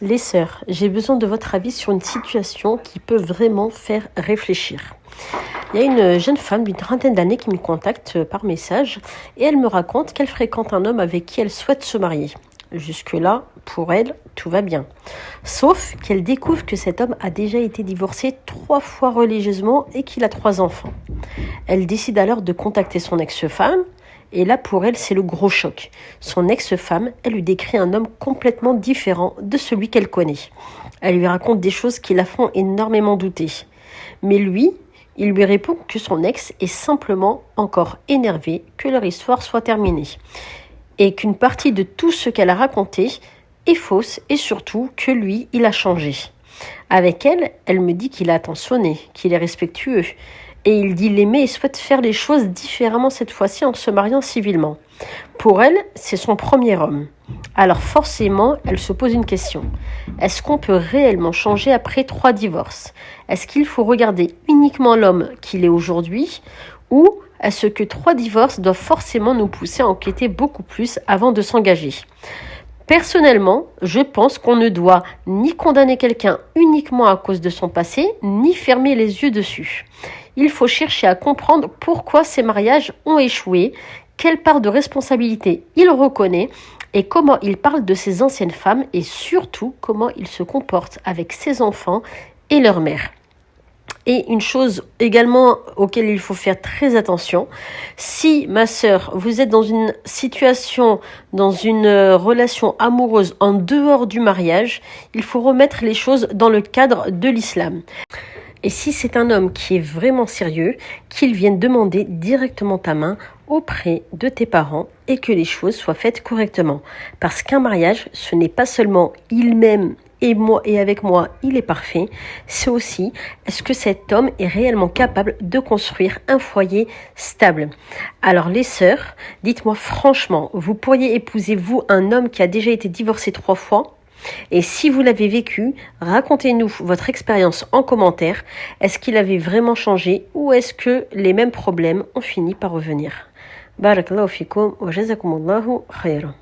Les sœurs, j'ai besoin de votre avis sur une situation qui peut vraiment faire réfléchir. Il y a une jeune femme d'une trentaine d'années qui me contacte par message et elle me raconte qu'elle fréquente un homme avec qui elle souhaite se marier. Jusque-là, pour elle, tout va bien. Sauf qu'elle découvre que cet homme a déjà été divorcé 3 fois religieusement et qu'il a 3 enfants. Elle décide alors de contacter son ex-femme. Et là, pour elle, c'est le gros choc. Son ex-femme, elle lui décrit un homme complètement différent de celui qu'elle connaît. Elle lui raconte des choses qui la font énormément douter. Mais lui, il lui répond que son ex est simplement encore énervé que leur histoire soit terminée. Et qu'une partie de tout ce qu'elle a raconté est fausse et surtout que lui, il a changé. Avec elle, elle me dit qu'il est attentionné, qu'il est respectueux. Et il dit l'aimer et souhaite faire les choses différemment cette fois-ci en se mariant civilement. Pour elle, c'est son premier homme. Alors forcément, elle se pose une question. Est-ce qu'on peut réellement changer après 3 divorces ? Est-ce qu'il faut regarder uniquement l'homme qu'il est aujourd'hui ? Ou est-ce que 3 divorces doivent forcément nous pousser à enquêter beaucoup plus avant de s'engager ? Personnellement, je pense qu'on ne doit ni condamner quelqu'un uniquement à cause de son passé, ni fermer les yeux dessus. Il faut chercher à comprendre pourquoi ces mariages ont échoué, quelle part de responsabilité il reconnaît et comment il parle de ses anciennes femmes et surtout comment il se comporte avec ses enfants et leur mère. Et une chose également auquel il faut faire très attention, si ma sœur, vous êtes dans une situation, dans une relation amoureuse en dehors du mariage, il faut remettre les choses dans le cadre de l'islam. Et si c'est un homme qui est vraiment sérieux, qu'il vienne demander directement ta main auprès de tes parents et que les choses soient faites correctement. Parce qu'un mariage, ce n'est pas seulement il m'aime et moi et avec moi, il est parfait. C'est aussi, est-ce que cet homme est réellement capable de construire un foyer stable ? Alors les sœurs, dites-moi franchement, vous pourriez épouser vous un homme qui a déjà été divorcé 3 fois ? Et si vous l'avez vécu, racontez-nous votre expérience en commentaire. Est-ce qu'il avait vraiment changé ou est-ce que les mêmes problèmes ont fini par revenir ? Barakallahu fikum wa jazakumullahu khayran.